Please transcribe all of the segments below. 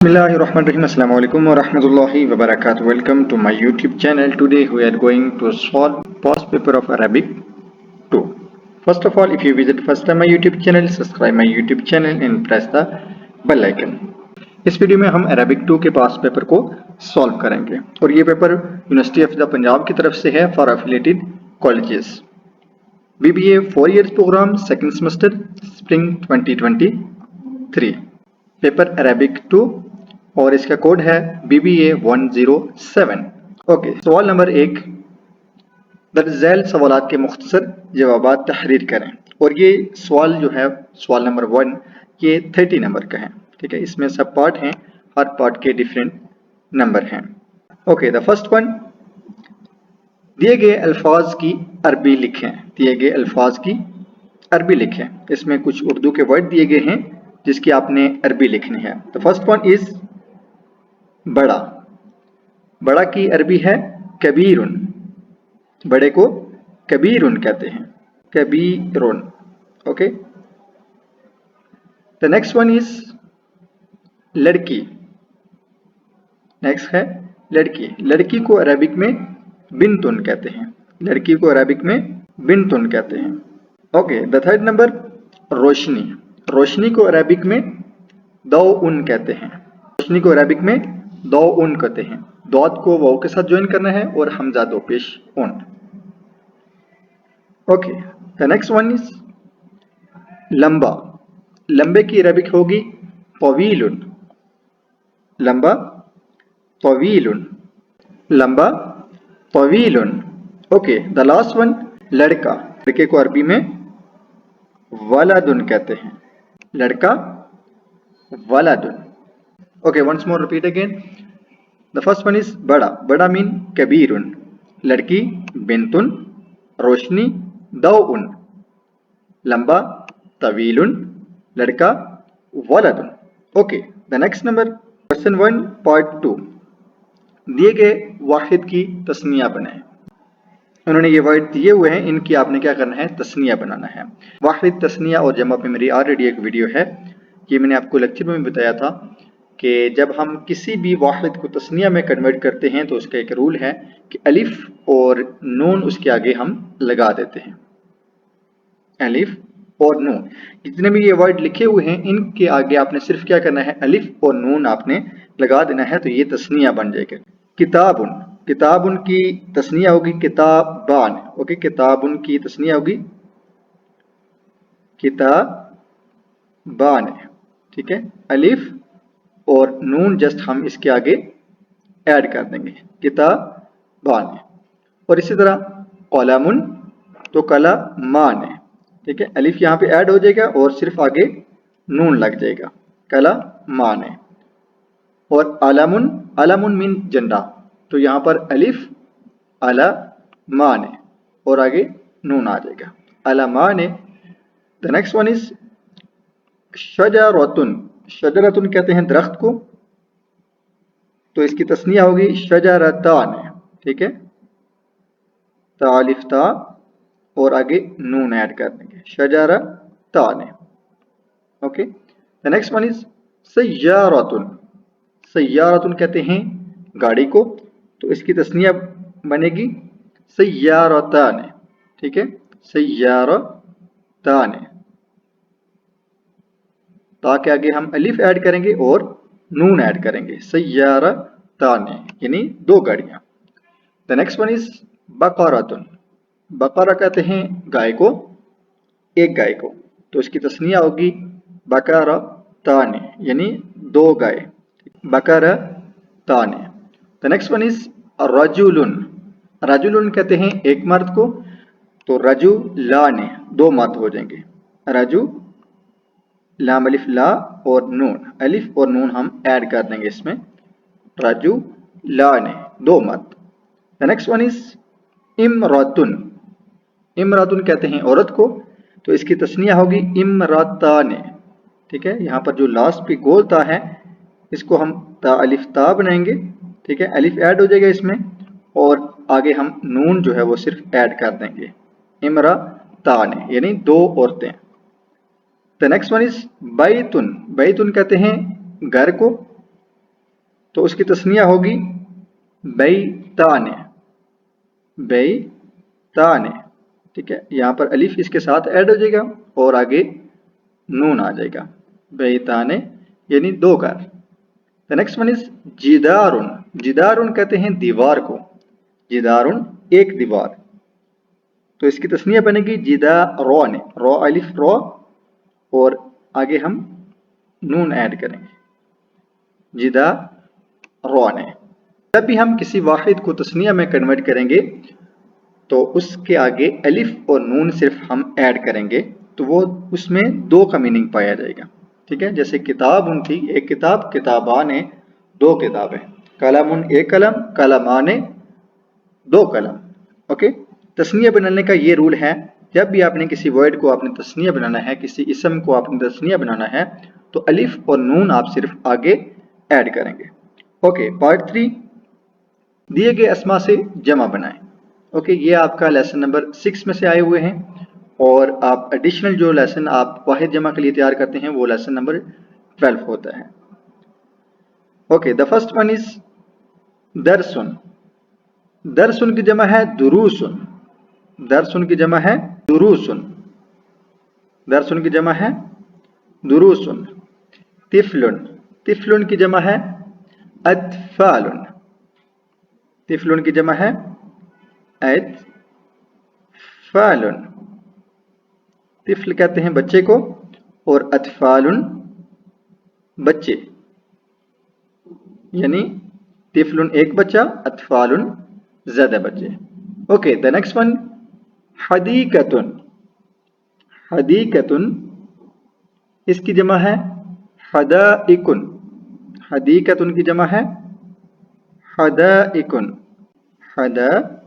Bismillahirrahmanirrahim. Assalamu alaikum wa rahmatullahi wa barakatuh. Welcome to my YouTube channel. Today we are going to solve past paper of Arabic 2. First of all, if you visit first time my YouTube channel, subscribe my YouTube channel and press the bell icon. इस video में हम Arabic 2 के पास paper को solve करेंगे और ये paper university of the Punjab की तरफ से है for affiliated colleges BBA 4 years programme second semester spring 2023 paper Arabic 2 और इसका कोड है BBA 107। ओके, सवाल नंबर 1, दर्ज झैल सवालात के मुख्तसर जवाबात तहरीर करें। और ये सवाल जो है सवाल नंबर 1 ये 30 नंबर का है। ठीक है, इसमें सब पार्ट हैं, हर पार्ट के डिफरेंट नंबर हैं। ओके, द फर्स्ट वन, दिए गए अल्फाज की अरबी लिखें। दिए गए अल्फाज की अरबी लिखें। इसमें कुछ उर्दू के वर्ड दिए गए हैं जिसकी आपने अरबी लिखनी है। द फर्स्ट वन इज बड़ा। बड़ा की अरबी है कबीरुन। बड़े को कबीरुन कहते हैं, कबीरुन। Okay, the next one is लड़की। नेक्स्ट है लड़की। लड़की को अरबिक में बिंतुन कहते हैं। लड़की को अरबिक में बिंतुन कहते हैं। ओके, द थर्ड नंबर रोशनी। रोशनी को अरबिक में दौउन कहते हैं। रोशनी को अरबिक में दौउन कहते हैं। दौद को वाव के साथ ज्वाइन करना है और हमजा दो पेश उन। Okay, the next one is लंबा। लंबे की अरबिक होगी तवीलुन। लंबा तवीलुन। लंबा तवीलुन। ओके, द लास्ट वन लड़का। लड़के को अरबी में वलदुन कहते हैं। लड़का वलदुन। Okay, once more repeat again. The first one is बड़ा। बड़ा मीन कबीरुन। लड़की बिंतुन। रोशनी दौउन। लंबा तवीलुन। लड़का वलदुन। Okay, the next number question 1 part 2, दिए गए वाहिद की तस्निया बनाएं। उन्होंने ये वर्ड दिए हुए हैं, इनकी आपने क्या करना है, तस्निया बनाना है। वाहिद, तस्निया और जमा पे मेरी ऑलरेडी एक वीडियो है, ये मैंने आपको लेक्चर में बताया था कि जब हम किसी भी वाहिद को तस्निया में कन्वर्ट करते हैं तो उसका एक रूल है कि अलिफ और नून उसके आगे हम लगा देते हैं। अलिफ और नून, जितने भी ये वर्ड लिखे हुए हैं इनके आगे आपने सिर्फ क्या करना है, अलिफ और नून आपने लगा देना है, तो ये तस्निया बन जाएगा। किताबुन। किताबुन की तस्निया होगी किताबान। ओके, किताबुन की तस्निया होगी किताबान। ठीक है, अलिफ और नून जस्ट हम इसके आगे ऐड कर देंगे, किताबान। और इसी तरह कलमुन तो कलमान है। ठीक है, अलिफ यहाँ पे ऐड हो जाएगा और सिर्फ आगे नून लग जाएगा, कलमान है। और अलमुन, अलमुन मीन झंडा, तो यहाँ पर अलिफ अलमान है और आगे नून आ जाएगा, अलमान है। द नेक्स्ट वन इज शजरतुन। शजरतुन कहते हैं दरख्त को, तो इसकी तस्निया होगी शजरतान। ठीक है, तालिफ ता और आगे नून ऐड कर देंगे, शजरतान। Okay, the next one is सय्यारतुन। सय्यारतुन कहते हैं गाड़ी को, तो इसकी तस्निया बनेगी सय्यारतान। ठीक है, सय्यारतान। ताकि आगे हम अलिफ ऐड करेंगे और नून ऐड करेंगे, सय्यारतान यानी दो गाड़ियां। द नेक्स्ट वन इज बकरतुन। बकरा कहते हैं गाय को, एक गाय को, तो इसकी तस्निया होगी बकरतान यानी दो गाय, बकरतान। द नेक्स्ट वन इज रजुलुन। रजुलुन कहते हैं एक मर्द को, तो रजुलान दो मर्द हो जाएंगे, रजु लाम अलिफ ला और नून, अलिफ और नून हम ऐड कर देंगे इसमें, रजुलान दो मर्द। द नेक्स्ट वन इज इमरातुन। इमरातुन कहते हैं औरत को, तो इसकी तस्निया होगी इमरातान। ठीक है, यहाँ पर जो लास्ट पे गोल ता है इसको हम ता अलिफ ता बनाएंगे। ठीक है, अलिफ ऐड हो जाएगा इसमें और आगे हम नून जो है वो सिर्फ ऐड कर देंगे, इमरातान यानी दो औरतें। द नेक्स्ट वन इज बैतुन। बैतुन कहते हैं घर को, तो उसकी तस्निया होगी बैताने, बैताने। ठीक है, यहाँ पर अलिफ इसके साथ ऐड हो जाएगा और आगे नून आ जाएगा, बैताने यानी 2 घर। द नेक्स्ट वन इज जिदारुन। जिदारुन कहते हैं दीवार को, जिदारुन एक दीवार, तो इसकी तस्निया बनेगी जिदारोने, रो अलिफ रो और आगे हम नून ऐड करेंगे, जिदारोने। जब भी हम किसी वाहिद को तस्निया में कन्वर्ट करेंगे तो उसके आगे अलिफ और नून सिर्फ हम ऐड करेंगे तो वो उसमें 2 का मीनिंग पाया जाएगा। ठीक है, जैसे किताबुन थी एक किताब, किताबाने 2 किताबें, कलमुन एक कलम, कलमाने 2 कलम। ओके, तस्निया बनाने का ये रूल है, जब भी आपने किसी वर्ड को आपने तस्निया बनाना है, किसी इसम को आपने तस्निया बनाना है तो अलिफ और नून आप सिर्फ आगे ऐड करेंगे। ओके, पार्ट 3, दिए गए अस्मा से जमा बनाएं। ओके, ये आपका लेसन नंबर 6 में से आए हुए हैं और आप एडिशनल जो लेसन आप वाहिद जमा के लिए तैयार करते हैं वो लेसन नंबर 12 होता है। Okay, the first one is दरसुन। दरसुन की जमा है दुरूसुन, दरसुन की जमा है दुरूसुन, दरसुन की जमा है दुरूसुन। तिफलुन, तिफलुन की जमा है अतफालुन, तिफलुन की जमा है अतफालुन। तिफल कहते हैं बच्चे को और अतफालुन बच्चे, यानी तिफलुन एक बच्चा, अतफालुन ज्यादा बच्चे। ओके, द नेक्स्ट वन हदीकतुन। हदीकतुन इसकी जमा है हदाइकुन, हदीकतुन की जमा है हदाइकुन, हदाइकुन।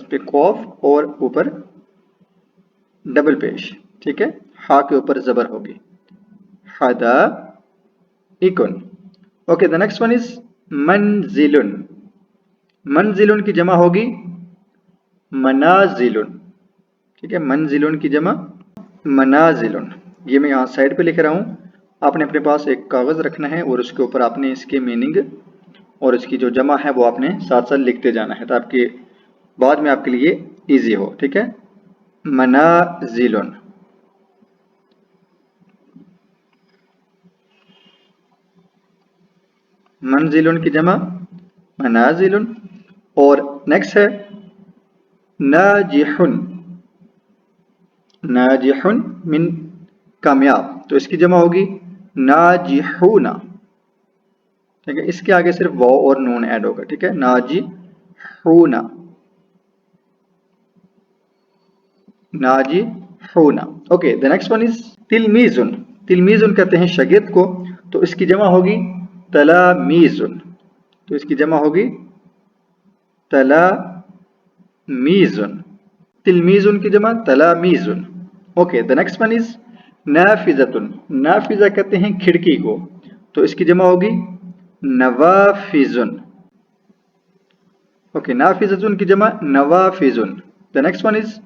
पे कॉफ और ऊपर डबल पेश। ठीक है, हा के ऊपर जबर होगी, हदाइकुन। Okay, the next one is मंजिलुन। मंजिलुन की जमा होगी मनाजिलुन। ठीक है, मंजिलुन की जमा मनाजिलुन। ये मैं यहाँ साइड पे लिख रहा हूँ, आपने अपने पास एक कागज रखना है और उसके ऊपर आपने इसके मीनिंग और इसकी जो जमा है वो आपने साथ साथ लिखते जाना है ताकि बाद में आपके लिए इजी हो। ठीक है, मनाजिलुन। मंजिलुन की जमा मनाजिलुन। और नेक्स्ट है नाजिहुन। नाजिहुन मिन कामयाब, तो इसकी जमा होगी नाजिहुना। ठीक है, इसके आगे सिर्फ वाव और नून ऐड होगा। ठीक है, नाजिहुना, नाजिहुना। Okay, the next one is तिलमीजुन। तिलमीजुन कहते हैं शागिर्द को, तो इसकी जमा होगी तलामीजुन, तो इसकी जमा होगी तलामीजुन। तिलमीजुन की जमा तलामीजुन। Okay, the next one is नाफिजतुन। नाफिजा कहते हैं खिड़की को, तो इसकी जमा होगी नवाफिजुन। ओके, नाफिजतुन की जमा नवाफिजुन। द नेक्स्ट वन इज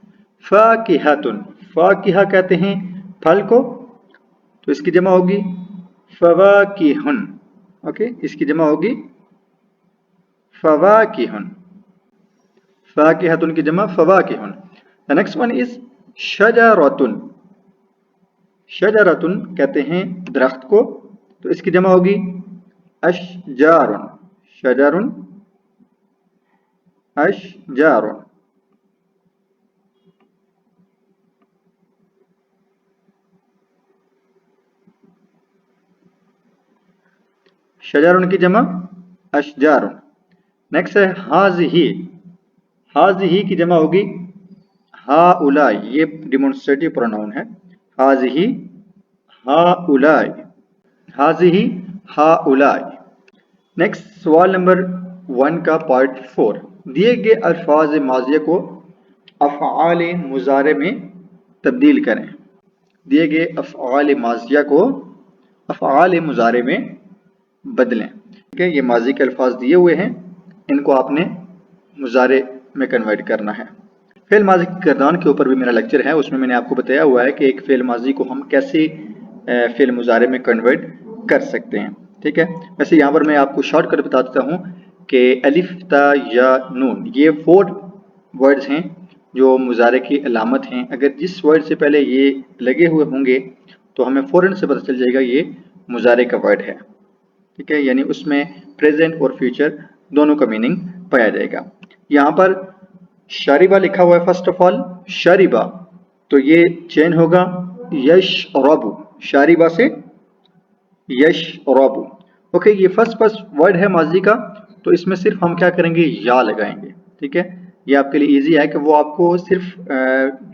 फाकिहतुन। फाकिहा कहते हैं फल को, तो इसकी जमा होगी फवाकिहुन। ओके, इसकी जमा होगी फवाकिहुन। फाकिहतुन की जमा फवाकिहुन। द नेक्स्ट वन इज शजरतुन। शजरतुन कहते हैं दरख्त को, तो इसकी जमा होगी अशजारुन। शजरुन, अशजारुन। शजरुन की जमा अशजारुन। नेक्स्ट है हाज़िही। हाज़िही की जमा होगी हाउलाई, ये डिमोन्स्ट्रेटिव प्रोनाउन है। हाज़िही हाउलाई, हाज़िही हाउलाई। नेक्स्ट सवाल नंबर 1 का पार्ट 4, दिए गए अल्फाज माज़िया को अफ़आल मुज़ारे में तब्दील करें। दिए गए अफ़आल माज़िया को अफ़आल मुज़ारे में बदलें। ठीक है, ये माजी के अल्फाज दिए हुए हैं, इनको आपने मुज़ारे में कन्वर्ट करना है। फेल माजी के किरदान के ऊपर भी मेरा लेक्चर है, उसमें मैंने आपको बताया हुआ है कि एक फेल माजी को हम कैसे फ़िल मुज़ारे में कन्वर्ट कर सकते हैं। ठीक है, वैसे यहाँ पर मैं आपको शॉर्ट कट बता देता हूँ कि अलिफ, ता, या, नून ये 4 वर्ड्स हैं जो मुज़ारे की अलामत हैं। अगर जिस वर्ड से पहले ये लगे हुए होंगे तो हमें फ़ौरन से पता चल जाएगा ये मुज़ारे का वर्ड है। ठीक है, यानी उसमें प्रेजेंट और फ्यूचर दोनों का मीनिंग पाया जाएगा। यहाँ पर शारिबा लिखा हुआ है, फर्स्ट ऑफ ऑल शारिबा, तो ये चेंज होगा यशरबु, शारिबा से यशरबु। ओके, ये फर्स्ट वर्ड है माजी का, तो इसमें सिर्फ हम क्या करेंगे, या लगाएंगे। ठीक है, ये आपके लिए इजी है कि वो आपको सिर्फ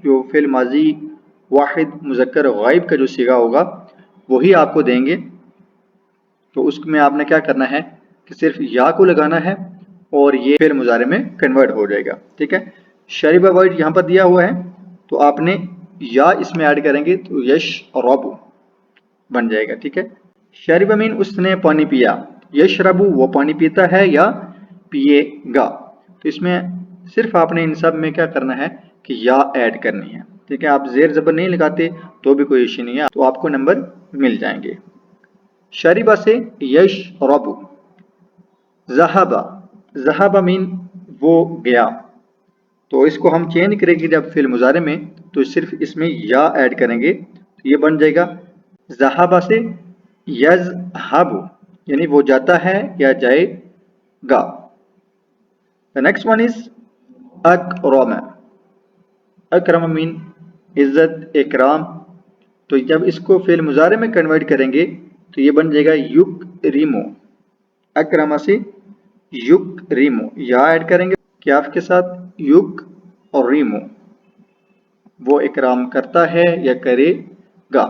जो फिल माजी वाहिद मुज़क्कर गायब का जो सीगा होगा वही आपको देंगे, तो उसमें आपने क्या करना है कि सिर्फ या को लगाना है और ये फिर मुजारे में कन्वर्ट हो जाएगा। ठीक है, शरीबा वर्ड यहाँ पर दिया हुआ है तो आपने या इसमें ऐड करेंगे तो यश रबू बन जाएगा। ठीक है, शरीबा मीन उसने पानी पिया, यश रबू वो पानी पीता है या पिएगा, तो इसमें सिर्फ आपने इन सब में क्या करना है कि या ऐड करनी है। ठीक है, आप जेर जबर नहीं लगाते तो भी कोई इश्यू नहीं है, तो आपको नंबर मिल जाएंगे। शरीबा से यश रबू, ज़हाबा, ज़हाबा मीन वो गया, तो इसको हम चेंज करेंगे जब फिल मुजारे में तो सिर्फ इसमें या ऐड करेंगे तो ये बन जाएगा ज़हाबा से यज़हबु, यानी वो जाता है या जाएगा। The next one is Akram, Akram mean इज्जत इकराम, तो जब इसको फिल मुजारे में कन्वर्ट करेंगे तो ये बन जाएगा युकरिमु, अकरमा से युकरिमु, या ऐड करेंगे क्या के साथ युक और रिमो, वो इकराम करता है या करेगा।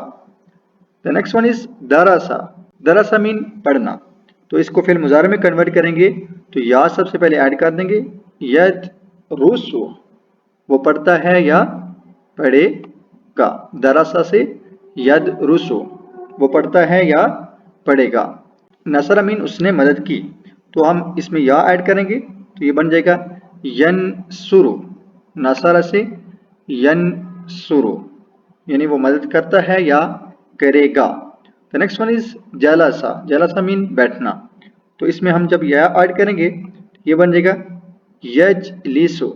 द नेक्स्ट वन इज दरसा, दरसा मीन पढ़ना, तो इसको फिल मुजारे में कन्वर्ट करेंगे तो या सबसे पहले ऐड कर देंगे, यद रुसु वो पढ़ता है या पढ़ेगा, दरसा से यद रुसु वो पढ़ता है या पढ़ेगा। नसरा मीन उसने मदद की, तो हम इसमें या ऐड करेंगे तो ये बन जाएगा यनसुरु, नसरा से यनसुरु, यानी वो मदद करता है या करेगा। द नेक्स्ट वन इज जलसा, जलसा मीन बैठना, तो इसमें हम जब या ऐड करेंगे ये बन जाएगा यजलिसु।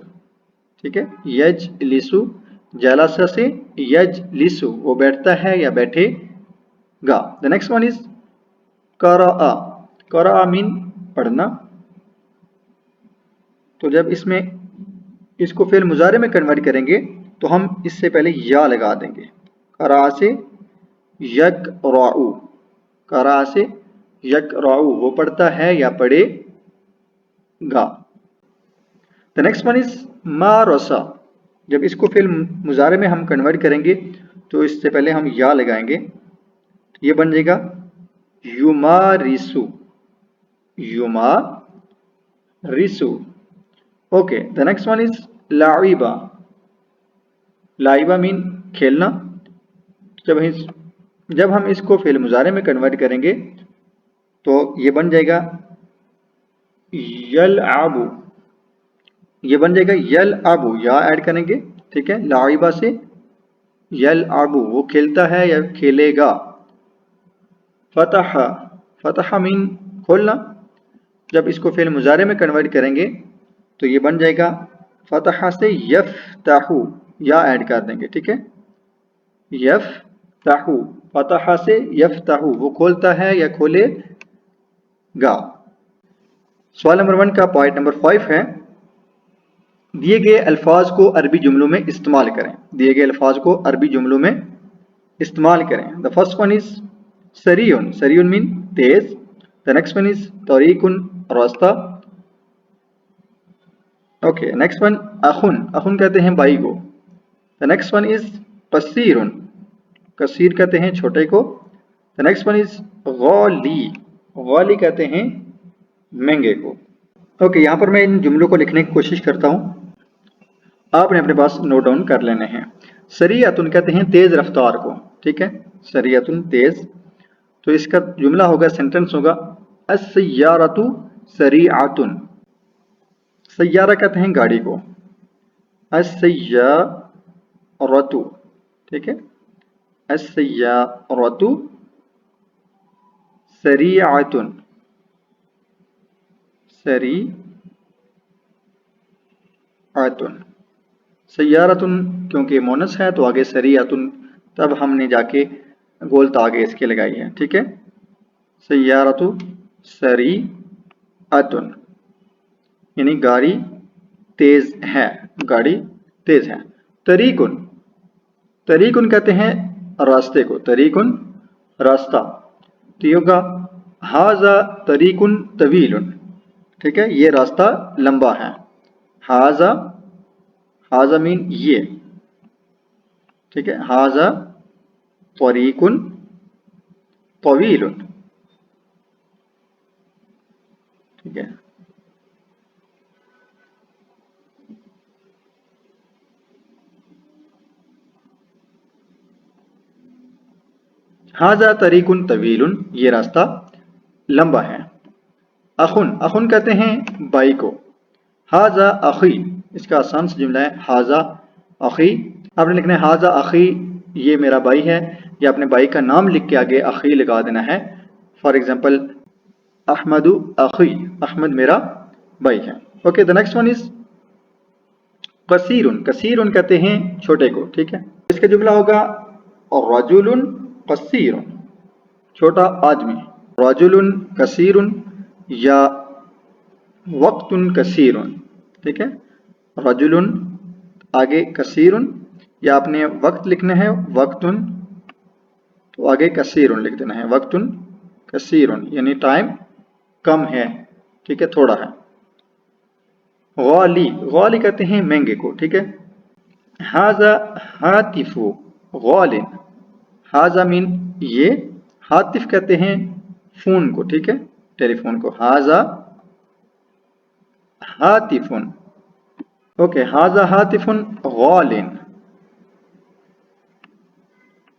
ठीक है, यजलिसु, जलसा से यजलिसु वो बैठता है या बैठेगा। द नेक्स्ट वन इज क़राअ, क़राअ मीन पढ़ना, तो जब इसमें इसको फिल मुजारे में कन्वर्ट करेंगे तो हम इससे पहले या लगा देंगे, क़राअ से यक़राउ, क़राअ से यक़राउ वो पढ़ता है या पढ़ेगा। द नेक्स्ट वन इज मारसा, जब इसको फिल मुजारे में हम कन्वर्ट करेंगे तो इससे पहले हम या लगाएंगे, ये बन जाएगा युमारिसु, युमारिसु। Okay, the next one is लाइबा, लाइबा मीन खेलना, जब हम इसको फिल मुजारे में कन्वर्ट करेंगे तो ये बन जाएगा यलअबु, ये बन जाएगा यलअबु, या ऐड करेंगे। ठीक है, लाइबा से यलअबु वो खेलता है या खेलेगा। फतह, फतह मीन खोलना, जब इसको फिल मुजारे में कन्वर्ट करेंगे तो ये बन जाएगा फतह से यफ्ताहु, या ऐड कर देंगे। ठीक है, यफ्ताहु, फतह से यफ्ताहु वो खोलता है या खोलेगा। सवाल नंबर 1 का पॉइंट नंबर 5 है, दिए गए अल्फाज को अरबी जुमलों में इस्तेमाल करें, दिए गए अल्फाज को अरबी जुमलों में इस्तेमाल करें। द फर्स्ट वन इज सरीउन, सरीउन मीन तेज। द नेक्स्ट वन इज तरीकुन, रास्ता। ओके, नेक्स्ट वन अखुन, अखुन कहते हैं भाई को। द नेक्स्ट वन इज कसीरुन, कसीर कहते हैं छोटे को। द नेक्स्ट वन इज गौली, गौली कहते हैं महंगे को। ओके, यहाँ पर मैं इन जुमलों को लिखने की कोशिश करता हूँ, आपने अपने पास नोट डाउन कर लेने हैं। सरीअतुन कहते हैं तेज रफ्तार को। ठीक है, सरीअतुन तेज, तो इसका जुमला होगा, सेंटेंस होगा अस्सय्यारतु सरीअतुन, सय्यारा कहते हैं गाड़ी को, अस्सय्यारतु। ठीक है, السيارة سريعة سیارتن کیونکہ مونس ہے تو آگے سریعتن، تب ہم نے جا کے گولتا آگے اس کے لگائی ہے، ٹھیک ہے. سیارتو سریعتن یعنی گاڑی تیز ہے، گاڑی تیز ہے. طریقن، طریقن کہتے ہیں راستے کو، طریقن راستہ. تو یہ ہوگا ہاذا طریقن طویل، ٹھیک ہے، یہ راستہ لمبا ہے. ہاذا، ہاذا مین یہ، ٹھیک ہے. ہاذا طریقن طویل، ٹھیک ہے. ہاذا طریقن طویل، یہ راستہ لمبا ہے. اخن، اخن کہتے ہیں بھائی کو. ہاذا اخی، اس کا آسان سے جملہ ہے ہاذا اخی. آپ نے لکھنا ہے ہاذا اخی، یہ میرا بھائی ہے، یا اپنے بھائی کا نام لکھ کے آگے اخی لگا دینا ہے. فار ایگزامپل احمد اخی، احمد میرا بھائی ہے. Okay, the next one is قصیر. قصیر کہتے ہیں چھوٹے کو، ٹھیک ہے. اس کا جملہ ہوگا رجل قصیر، چھوٹا آدمی. رجل قصیر یا وقت کثیر، ٹھیک ہے. رجل آگے کثیر، یا آپ نے وقت لکھنا ہے وقت تو آگے کثیر لکھ دینا ہے. وقت کثیر یعنی ٹائم کم ہے، ٹھیک ہے، تھوڑا ہے. غالی، غالی کہتے ہیں مہنگے کو، ٹھیک ہے. ہاذا ہاتف غال، ہاذا مین یہ، ہاتف کہتے ہیں فون کو، ٹھیک ہے، ٹیلی فون کو. ہاذا ہاتفن، اوکے. ہاذا ہاتفن غال،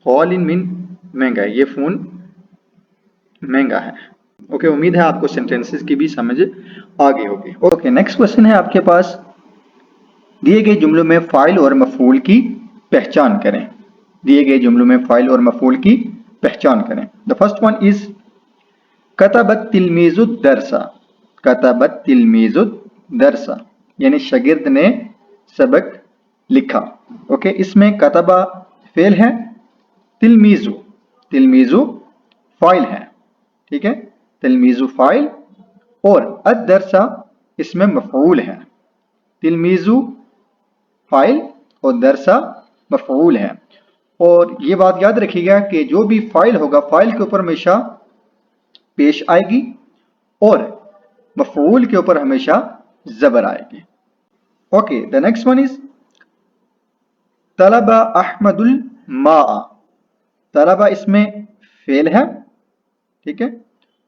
غال مین مہنگا ہے، یہ فون مہنگا ہے. اوکے، امید ہے آپ کو سینٹینسز کی بھی سمجھ آگے ہوگی. اوکے، نیکسٹ کوشچن ہے آپ کے پاس. دیے گئے جملوں میں فاعل اور مفعول کی پہچان کریں. دیے گئے جملوں میں فاعل اور مفعول کی پہچان کریں. The first one is كتب التلميذ الدرس. كتب التلميذ الدرس یعنی شاگرد نے سبق لکھا. اوکے، اس میں کتبہ فعل ہے، تلمیذ، تلمیذ فاعل ہے، ٹھیک ہے. تلمیذ فاعل اور الدرس اس میں مفعول ہے. تلمیذ فاعل اور درس مفعول ہے. اور یہ بات یاد رکھیے گا کہ جو بھی فاعل ہوگا فاعل کے اوپر ہمیشہ پیش آئے گی اور مفعول کے اوپر ہمیشہ زبر آئے گی. Okay, the next one is طلب احمد الماء. طلبہ اس میں فعل ہے، ٹھیک ہے،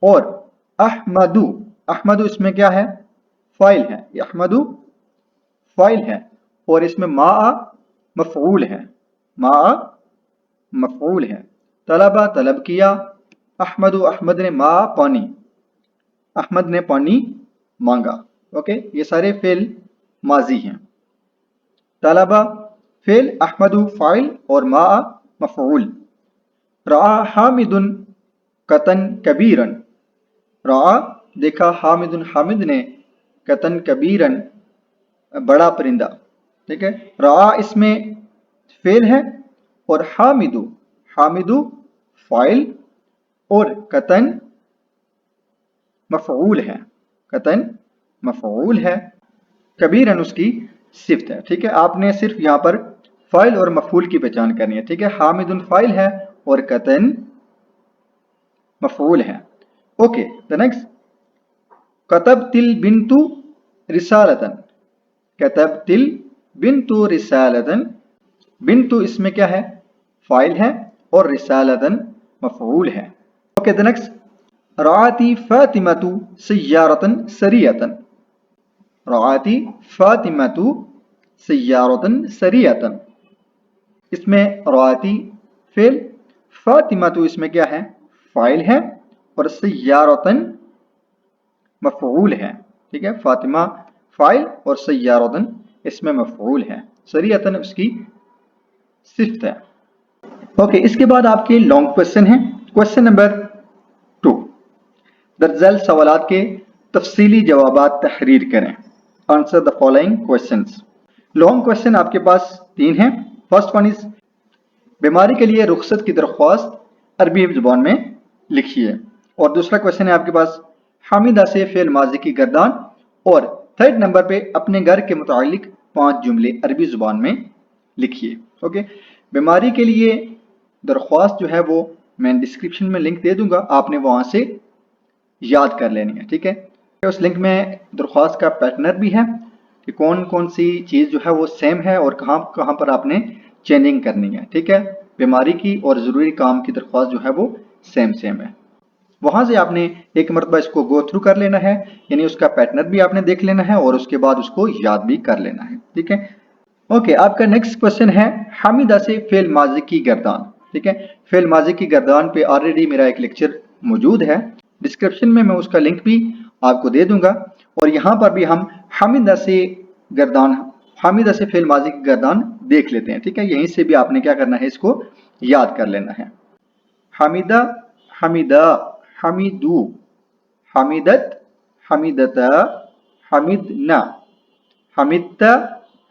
اور احمد، احمد اس میں کیا ہے، فاعل ہے. احمد فاعل ہے اور اس میں ماء مفعول ہے. ماء مفعول ہے. طلبہ طلب کیا، احمد، احمد نے ماء پانی، احمد نے پانی مانگا. اوکے، یہ سارے فعل ماضی ہیں. طلبہ فعل، احمد فاعل اور ماء مفعول. رعا حامد قطن کبیرن. رعا دیکھا، حامد حامد نے، قطن کبیرن بڑا پرندہ، ٹھیک ہے. رعا اس میں فعل ہے اور حامد، حامد فاعل اور قطن مفعول ہے. قطن مفعول ہے. کبیرن اس کی صفت ہے، ٹھیک ہے. آپ نے صرف یہاں پر فاعل اور مفعول کی پہچان کرنی ہے، ٹھیک ہے. حامد فاعل ہے اور قطن مفعول ہے. Okay, the next كتبت البنت رسالة. كتبت البنت رسالة. بنت اس میں کیا ہے، فاعل ہے اور رسالة مفعول ہے. اوکے، the next رعات فاطمة سيارة سريعة. رعات فاطمة سيارة سريعة. اس میں رعاتی فعل، فاطمة اس میں کیا ہے، فاعل ہے اور سیارتن مفعول ہے، ٹھیک ہے. فاطمہ فاعل اور سیارتن اس میں مفعول ہے. سریعتن اس کی صفت ہے. ओके, इसके बाद आपके लॉन्ग क्वेश्चन हैं। क्वेश्चन नंबर 2, दर्जल सवालात के तफसीली जवाबात तहरीर करें। Answer the following questions. Long question आपके पास 3 हैं। फर्स्ट वन इज बीमारी के लिए रुखसत की दरख्वास्त अरबी जुबान में लिखिए। और दूसरा क्वेश्चन है आपके पास हामिदा से फेल माजी की गर्दान। और थर्ड नंबर पे अपने घर के मुतालिक 5 जुमले अरबी जुबान में लिखिए। ओके, बीमारी के लिए दरख्वास्त जो है वो मैं डिस्क्रिप्शन में लिंक दे दूंगा, आपने वहां से याद कर लेनी है। ठीक है, उस लिंक में दरख्वास्त का पैटर्नर भी है कि कौन कौन सी चीज़ जो है वो सेम है और कहाँ कहाँ पर आपने चेंजिंग करनी है। ठीक है, बीमारी की और ज़रूरी काम की दरख्वास्त जो है वो सेम है। वहां से आपने एक मरतबा इसको गो थ्रू कर लेना है, यानी उसका पैटर्नर भी आपने देख लेना है और उसके बाद उसको याद भी कर लेना है। ठीक है, ओके, आपका नेक्स्ट क्वेश्चन है हामिदा से फेल माजी की गर्दान। ठीक है, फेल माजी की गर्दान पे ऑलरेडी मेरा एक लेक्चर मौजूद है, डिस्क्रिप्शन में मैं उसका लिंक भी आपको दे दूंगा। और यहाँ पर भी हम हामिदा से फेल माजी की गर्दान देख लेते हैं। ठीक है, यहीं से भी आपने क्या करना है, इसको याद कर लेना है। हामिदा, हमीदा, हमीदू, हमीदत, हमीदता, हमीदना, हमीदता,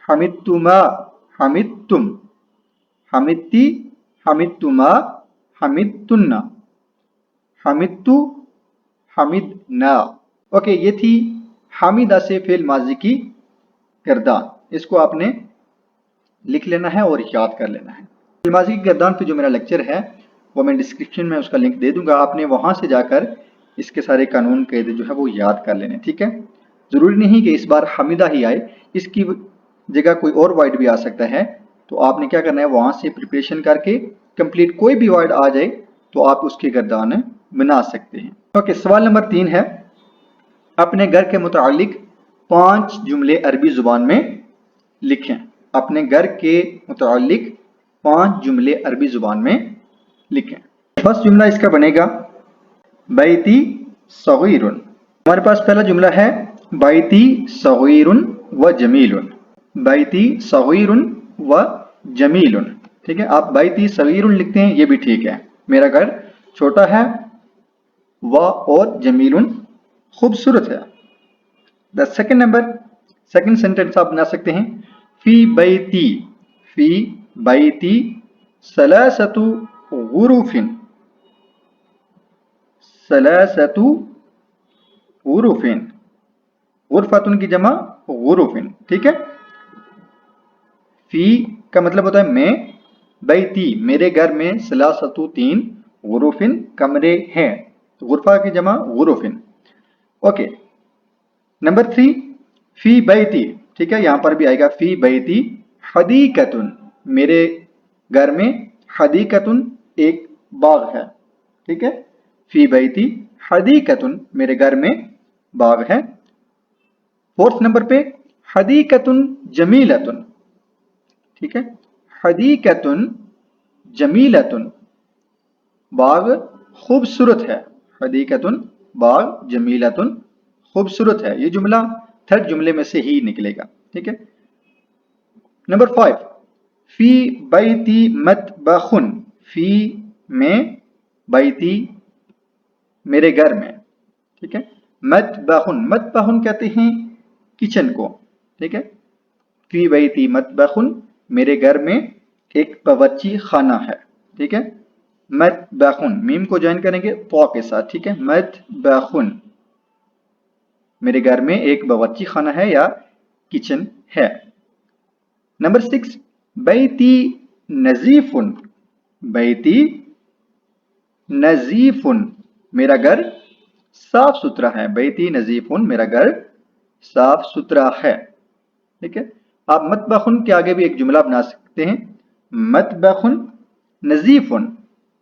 हमीदतुमा, हमीदतुम, हमीदती, हमीदतुमा, हमीदतुन्ना, हमीदतु, हमीदना। ओके, ये थी हामिदा से फेल माजी की गर्दान। इसको आपने लिख लेना है और याद कर लेना है। फेल माजी की गर्दान पे जो मेरा लेक्चर है वो मैं डिस्क्रिप्शन में उसका लिंक दे दूंगा, आपने वहां से जाकर इसके सारे कानून कायदे जो है वो याद कर लेने। ठीक है, जरूरी नहीं कि इस बार हमीदा ही आए, इसकी जगह कोई और वर्ड भी आ सकता है। तो आपने क्या करना है, वहां से प्रिपरेशन करके कंप्लीट कोई भी वर्ड आ जाए तो आप उसकी गर्दान बना सकते हैं। ओके, सवाल नंबर 3 है अपने घर के मुतालिक 5 जुमले अरबी जुबान में लिखें। अपने घर के मुतालिक 5 जुमले अरबी जुबान में लिखें। फर्स्ट जुमला इसका बनेगा बैती सगीरुन। हमारे पास पहला जुमला है बैती सगीरुन व जमीलुन। बैती सगीरुन व जमीलुन। ठीक है, आप बैती सगीरुन लिखते हैं, ये भी ठीक है, मेरा घर छोटा है, व और जमीलुन खूबसूरत है। The second number, second sentence आप बना सकते हैं फी बैती सलासतु गुरूफिन। सलासतु गुरूफिन, गुरफतुन की जमा गुरूफिन। ठीक है, फी का मतलब होता है मैं, बैती मेरे घर में, सलासतु 3, गुरूफिन कमरे हैं, तो गुरफा की जमा गुरूफिन। ओके, नंबर 3 फी बैती। ठीक है, यहां पर भी आएगा फी बैती हदीकतुन। मेरे घर में हदीकतुन एक बाग है। ठीक है, फी बैती हदीकतुन मेरे घर में बाग है। फोर्थ नंबर पे हदीकतुन जमीलतुन। ठीक है, हदीकतुन जमीलतुन बाग खूबसूरत है। हदीकतुन बाग, जमीलतुन खूबसूरत है। ये जुमला थर्ड जुमले में से ही निकलेगा। ठीक है, नंबर 5 फी बैती मतबखुन। फी में, बैती मेरे घर में। ठीक है, मतबखुन, मतबखुन कहते हैं किचन को। ठीक है, फी बैती मतबखुन मेरे घर में एक बावर्ची खाना है। ठीक है, मतबखुन मीम को ज्वाइन करेंगे पौ के साथ। ठीक है, मतबखुन मेरे घर में एक बावर्ची खाना है या किचन है। नंबर 6 बैती नजीफुन। बैती नजीफुन मेरा घर साफ सुथरा है। बैती नजीफुन मेरा घर साफ सुथरा है। ठीक है, आप मतबखुन के आगे भी एक जुमला बना सकते हैं, मतबखुन नजीफुन।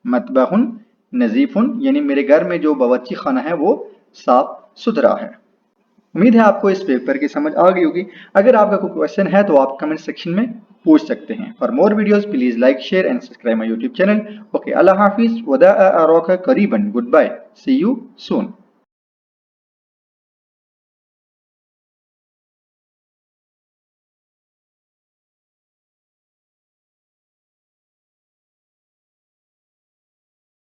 मतबखुन नजीफुन यानी मेरे घर में जो बावर्ची खाना है वो साफ सुथरा है। उम्मीद है आपको इस पेपर की समझ आ गई होगी। अगर आपका कोई क्वेश्चन है तो आप कमेंट सेक्शन में पूछ सकते हैं। For more videos please like, share and subscribe my YouTube channel. Okay, अल्लाह हाफिज, वदा अराका करीबन, good bye, see you soon.